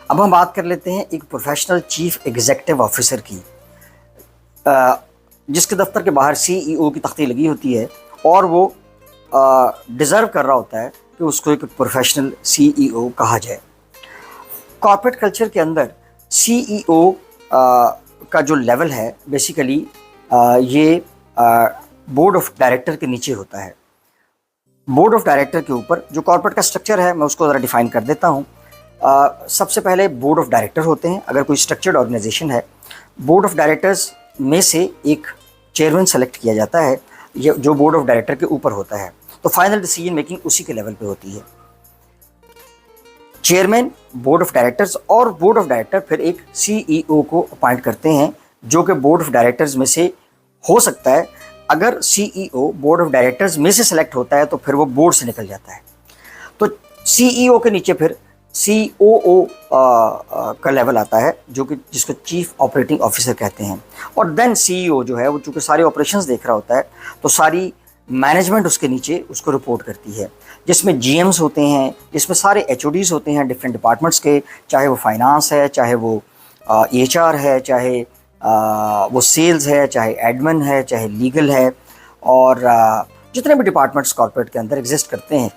अब हम बात कर लेते हैं एक प्रोफेशनल चीफ एग्जीक्यूटिव ऑफिसर की, जिसके दफ्तर के बाहर सीईओ की तख्ती लगी होती है और वो डिज़र्व कर रहा होता है कि उसको एक प्रोफेशनल सीईओ कहा जाए। कॉर्पोरेट कल्चर के अंदर सीईओ का जो लेवल है बेसिकली ये बोर्ड ऑफ डायरेक्टर के नीचे होता है। बोर्ड ऑफ डायरेक्टर के ऊपर जो कॉर्पोरेट का स्ट्रक्चर है मैं उसको ज़रा डिफाइन कर देता हूँ। सबसे पहले बोर्ड ऑफ डायरेक्टर होते हैं। अगर कोई स्ट्रक्चर्ड ऑर्गेनाइजेशन है, बोर्ड ऑफ डायरेक्टर्स में से एक चेयरमैन सेलेक्ट किया जाता है जो बोर्ड ऑफ डायरेक्टर के ऊपर होता है, तो फाइनल डिसीजन मेकिंग उसी के लेवल पे होती है। चेयरमैन, बोर्ड ऑफ डायरेक्टर्स और बोर्ड ऑफ डायरेक्टर फिर एक सीईओ को अपॉइंट करते हैं जो कि बोर्ड ऑफ डायरेक्टर्स में से हो सकता है। अगर सीईओ बोर्ड ऑफ डायरेक्टर्स में से सेलेक्ट होता है तो फिर वो बोर्ड से निकल जाता है। तो सीईओ के नीचे फिर सीओओ का लेवल आता है जो कि जिसको चीफ ऑपरेटिंग ऑफिसर कहते हैं। और देन सीईओ जो है वो चूँकि सारे ऑपरेशंस देख रहा होता है तो सारी मैनेजमेंट उसके नीचे उसको रिपोर्ट करती है, जिसमें जीएम्स होते हैं, जिसमें सारे एचओडीज होते हैं डिफरेंट डिपार्टमेंट्स के, चाहे वो फाइनेंस है, चाहे वो एचआर है, चाहे वो सेल्स है, चाहे एडमिन है, चाहे लीगल है, और जितने भी डिपार्टमेंट्स कॉर्पोरेट के अंदर एग्जिस्ट करते हैं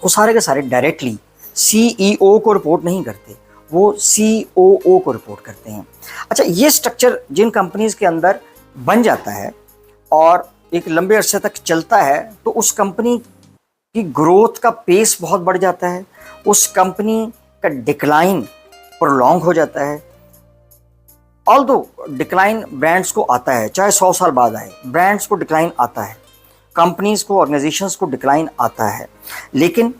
वो सारे के सारे डायरेक्टली सीईओ को रिपोर्ट नहीं करते, वो सीओओ को रिपोर्ट करते हैं। अच्छा, ये स्ट्रक्चर जिन कंपनीज के अंदर बन जाता है और एक लंबे अरसे तक चलता है तो उस कंपनी की ग्रोथ का पेस बहुत बढ़ जाता है, उस कंपनी का डिक्लाइन प्रोलॉन्ग हो जाता है। ऑल्दो डिक्लाइन ब्रांड्स को आता है, चाहे 100 साल बाद आए, ब्रांड्स को डिक्लाइन आता है, कंपनीज को, ऑर्गेनाइजेशंस को डिक्लाइन आता है। लेकिन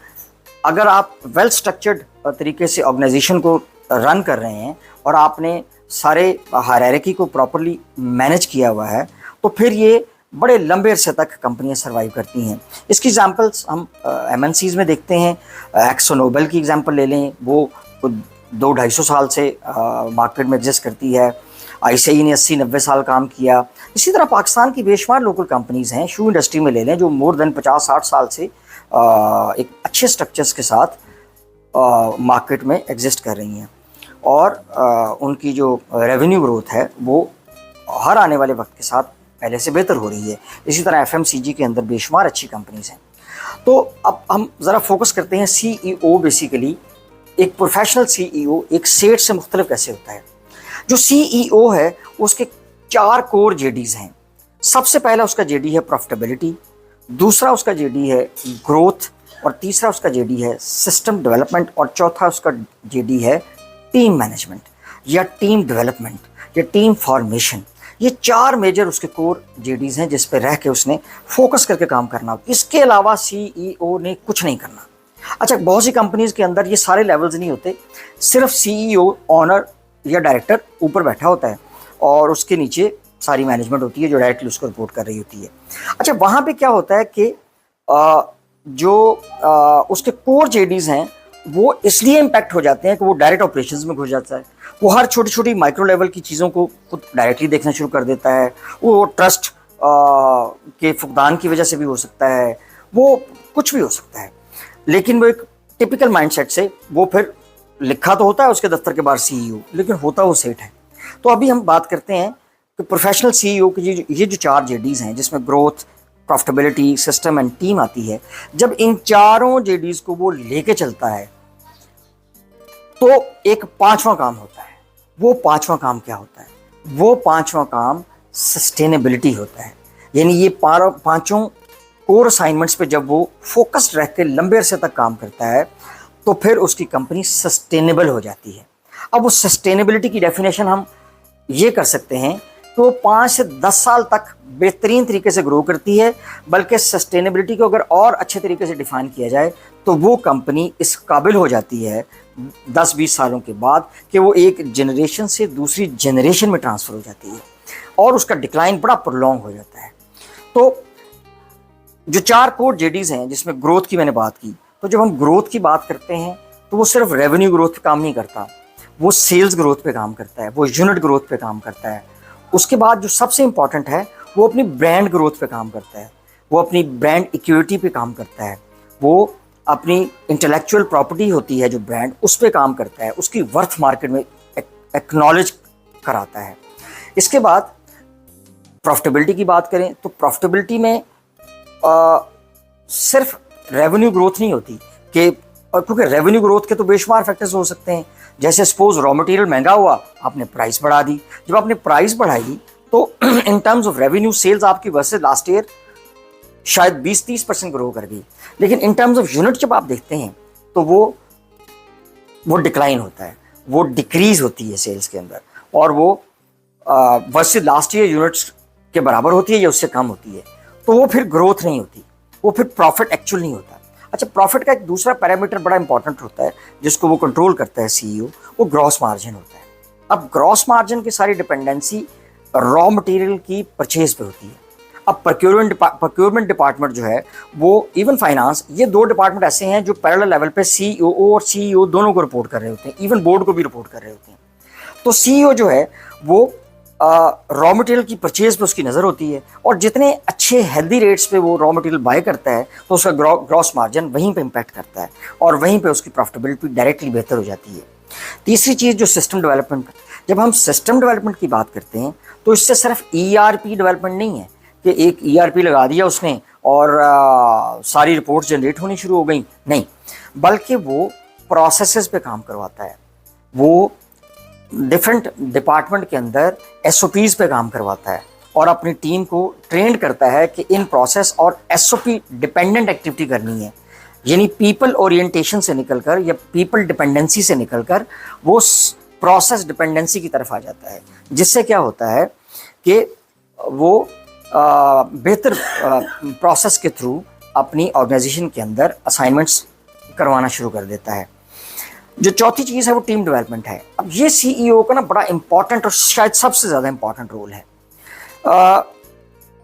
अगर आप वेल स्ट्रक्चर्ड तरीके से ऑर्गेनाइजेशन को रन कर रहे हैं और आपने सारे हायरार्की को प्रॉपरली मैनेज किया हुआ है तो फिर ये बड़े लंबे अरसे तक कंपनियां सर्वाइव करती हैं। इसकी एग्जांपल्स हम एमएनसीज में देखते हैं। एक्सो नोबेल की एग्जांपल ले लें, वो 200-250 साल से मार्केट में एग्जिस्ट करती है। आईसीआई ने 80-90 साल काम किया। इसी तरह पाकिस्तान की बेशुमार लोकल कंपनीज़ हैं, शू इंडस्ट्री में ले लें, जो मोर देन 50-60 साल से एक अच्छे स्ट्रक्चर्स के साथ मार्केट में एग्जिस्ट कर रही हैं और उनकी जो रेवेन्यू ग्रोथ है वो हर आने वाले वक्त के साथ पहले से बेहतर हो रही है। इसी तरह एफएमसीजी के अंदर बेशुमार अच्छी कंपनीज़ हैं। तो अब हम ज़रा फोकस करते हैं सीईओ। बेसिकली एक प्रोफेशनल सीईओ एक सेठ से मुख्तलिफ कैसे होता है। जो सीईओ है उसके 4 कोर जेडीज़ हैं। सबसे पहला उसका जेडी है प्रॉफिटेबिलिटी, दूसरा उसका जेडी है ग्रोथ, और तीसरा उसका जेडी है सिस्टम डेवलपमेंट, और चौथा उसका जेडी है टीम मैनेजमेंट या टीम डेवलपमेंट या टीम फॉर्मेशन। ये 4 मेजर उसके कोर जेडीज़ हैं जिस पे रह के उसने फोकस करके काम करना हो। इसके अलावा सीईओ ने कुछ नहीं करना। अच्छा, बहुत सी कंपनीज़ के अंदर ये सारे लेवल्स नहीं होते, सिर्फ सीईओ, ऑनर या डायरेक्टर ऊपर बैठा होता है और उसके नीचे सारी मैनेजमेंट होती है जो डायरेक्टली उसको रिपोर्ट कर रही होती है। अच्छा, वहाँ पे क्या होता है कि उसके कोर जेडीज़ हैं वो इसलिए इम्पैक्ट हो जाते हैं कि वो डायरेक्ट ऑपरेशंस में घुस जाता है। वो हर छोटी छोटी माइक्रो लेवल की चीज़ों को खुद डायरेक्टली देखना शुरू कर देता है। वो ट्रस्ट के फुकदान की वजह से भी हो सकता है, वो कुछ भी हो सकता है, लेकिन वो एक टिपिकल माइंडसेट से वो फिर लिखा तो होता है उसके दफ्तर के बाहर सीईओ, लेकिन होता वो सेठ है। तो अभी हम बात करते हैं कि प्रोफेशनल सीईओ की ये जो 4 जेडीज़ हैं जिसमें growth, profitability, system and team आती है। जब इन चारों जेडीज़ को वो लेके चलता है तो एक 5वां काम होता है। वो 5वां काम क्या होता है? वो 5वां काम सस्टेनेबिलिटी होता है। यानी ये पांचों कोर असाइनमेंट्स पे जब वो फोकस्ड रह के लंबे अरसे तक काम करता है तो फिर उसकी कंपनी सस्टेनेबल हो जाती है। अब उस सस्टेनेबिलिटी की डेफिनेशन हम ये कर सकते हैं कि वो 5 से 10 साल तक बेहतरीन तरीके से ग्रो करती है, बल्कि सस्टेनेबिलिटी को अगर और अच्छे तरीके से डिफाइन किया जाए तो वो कंपनी इस काबिल हो जाती है 10-20 सालों के बाद कि वो एक जनरेशन से दूसरी जनरेशन में ट्रांसफ़र हो जाती है और उसका डिक्लाइन बड़ा प्रोलॉन्ग हो जाता है। तो जो 4 कोर जेडीज़ हैं जिसमें ग्रोथ की मैंने बात की, तो जब हम ग्रोथ की बात करते हैं तो वो सिर्फ रेवेन्यू ग्रोथ पे काम नहीं करता, वो सेल्स ग्रोथ पे काम करता है, वो यूनिट ग्रोथ पे काम करता है। उसके बाद जो सबसे इम्पॉर्टेंट है वो अपनी ब्रांड ग्रोथ पे काम करता है, वो अपनी ब्रांड इक्विटी पे काम करता है, वो अपनी इंटेलेक्चुअल प्रॉपर्टी होती है जो ब्रांड, उस पर काम करता है, उसकी वर्थ मार्केट में एक्नॉलेज कराता है। इसके बाद प्रॉफिटेबिलिटी की बात करें तो प्रॉफिटेबिलिटी में सिर्फ रेवेन्यू ग्रोथ नहीं होती कि, क्योंकि रेवेन्यू ग्रोथ के तो बेशुमार फैक्टर्स हो सकते हैं। जैसे सपोज रॉ मटेरियल महंगा हुआ, आपने प्राइस बढ़ा दी। जब आपने प्राइस बढ़ाई तो in terms of revenue sales आपकी वर्सेस लास्ट ईयर शायद 20-30% ग्रो कर गई, लेकिन इन टर्म्स ऑफ यूनिट जब आप देखते हैं तो वो डिक्लाइन होता है, वो डिक्रीज होती है सेल्स के अंदर, और वो वर्सेस लास्ट ईयर यूनिट्स के बराबर होती है या उससे कम होती है, तो वो फिर ग्रोथ नहीं होती, वो फिर प्रॉफिट एक्चुअल नहीं होता। अच्छा, प्रॉफिट का एक दूसरा पैरामीटर बड़ा इंपॉर्टेंट होता है जिसको वो कंट्रोल करता है सीईओ, वो ग्रॉस मार्जिन होता है। अब ग्रॉस मार्जिन की सारी डिपेंडेंसी रॉ मटेरियल की परचेज पे होती है। अब प्रोक्योरमेंट डिपार्टमेंट जो है वो, इवन फाइनेंस, ये दो डिपार्टमेंट ऐसे हैं जो पैरेलल लेवल पे सीईओ और सीईओ दोनों को रिपोर्ट कर रहे होते हैं, इवन बोर्ड को भी रिपोर्ट कर रहे होते हैं। तो सीईओ जो है वो रॉ मटेरियल की परचेज पे उसकी नज़र होती है, और जितने अच्छे हेल्दी रेट्स पे वो रॉ मटेरियल बाय करता है तो उसका ग्रॉस मार्जिन वहीं पे इम्पैक्ट करता है, और वहीं पे उसकी प्रॉफिटेबिलिटी डायरेक्टली बेहतर हो जाती है। तीसरी चीज़ जो सिस्टम डेवलपमेंट, जब हम सिस्टम डेवलपमेंट की बात करते हैं तो इससे सिर्फ ईआरपी डेवलपमेंट नहीं है कि एक ईआरपी लगा दिया उसने और सारी रिपोर्ट्स जनरेट होनी शुरू हो गई, नहीं, बल्कि वो प्रोसेसेस पे काम करवाता है, वो डिफरेंट डिपार्टमेंट के अंदर एसओपीज पे काम करवाता है, और अपनी टीम को ट्रेन करता है कि इन प्रोसेस और एसओपी डिपेंडेंट एक्टिविटी करनी है, यानी पीपल ओरिएंटेशन से निकलकर या पीपल डिपेंडेंसी से निकलकर वो प्रोसेस डिपेंडेंसी की तरफ आ जाता है, जिससे क्या होता है कि वो बेहतर प्रोसेस के थ्रू अपनी ऑर्गेनाइजेशन के अंदर असाइनमेंट्स करवाना शुरू कर देता है। जो चौथी चीज़ है वो टीम डेवलपमेंट है। अब ये सीईओ का ना बड़ा इंपॉर्टेंट और शायद सबसे ज़्यादा इंपॉर्टेंट रोल है।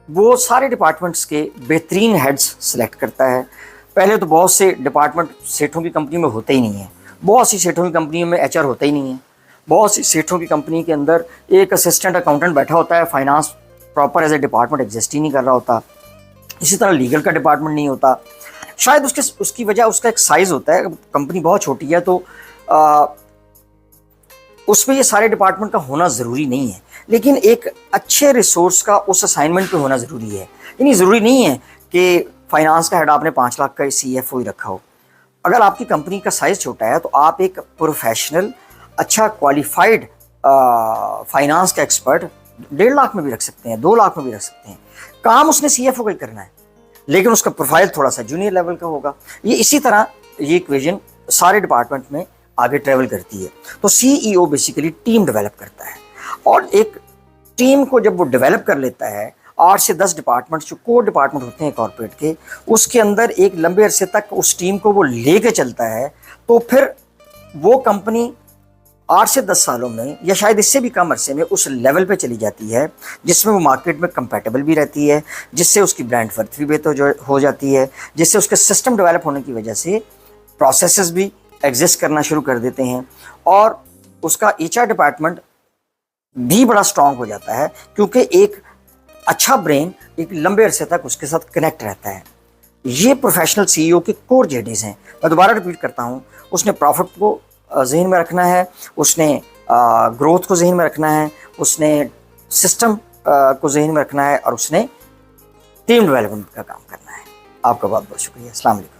वो सारे डिपार्टमेंट्स के बेहतरीन हेड्स सेलेक्ट करता है। पहले तो बहुत से डिपार्टमेंट सेठों की कंपनी में होते ही नहीं है, बहुत सी सेठों की कंपनी में एचआर होता ही नहीं है, बहुत सी सेठों की कंपनी के अंदर एक असिस्टेंट अकाउंटेंट बैठा होता है, finance proper as a department exist ही नहीं कर रहा होता, इसी तरह लीगल का डिपार्टमेंट नहीं होता। शायद उसकी वजह उसका एक साइज़ होता है, कंपनी बहुत छोटी है तो उसमें ये सारे डिपार्टमेंट का होना ज़रूरी नहीं है, लेकिन एक अच्छे रिसोर्स का उस असाइनमेंट पे होना ज़रूरी है। यानी ज़रूरी नहीं है कि फाइनेंस का हेड आपने 5 लाख का CFO ही रखा हो। अगर आपकी कंपनी का साइज़ छोटा है तो आप एक प्रोफेशनल, अच्छा क्वालिफाइड फाइनेंस का एक्सपर्ट 1.5 लाख में भी रख सकते हैं, 2 लाख में भी रख सकते हैं। काम उसने CFO का ही करना है, लेकिन उसका प्रोफाइल थोड़ा सा जूनियर लेवल का होगा। ये इसी तरह ये इक्वेशन सारे डिपार्टमेंट में आगे ट्रेवल करती है। तो सीईओ बेसिकली टीम डेवलप करता है, और एक टीम को जब वो डेवलप कर लेता है, 8 से 10 डिपार्टमेंट जो कोर डिपार्टमेंट होते हैं कॉर्पोरेट के, उसके अंदर एक लंबे अरसे तक उस टीम को वो लेके चलता है, तो फिर वो कंपनी 8 से 10 सालों में या शायद इससे भी कम अरसे में उस लेवल पे चली जाती है जिसमें वो मार्केट में कंपैटिबल भी रहती है, जिससे उसकी ब्रांड वर्थ भी बेहतर हो जाती है, जिससे उसके सिस्टम डेवलप होने की वजह से प्रोसेसेस भी एग्जिस्ट करना शुरू कर देते हैं, और उसका HR डिपार्टमेंट भी बड़ा स्ट्रांग हो जाता है, क्योंकि एक अच्छा ब्रेन एक लंबे अरसे तक उसके साथ कनेक्ट रहता है। ये प्रोफेशनल सीईओ के कोर जेडीज हैं। मैं दोबारा रिपीट करता हूँ, उसने प्रॉफिट को जहन में रखना है, उसने ग्रोथ को जहन में रखना है, उसने सिस्टम को जहन में रखना है, और उसने टीम डेवलपमेंट का काम करना है। आपका बहुत बहुत शुक्रिया। अस्सलाम वालेकुम।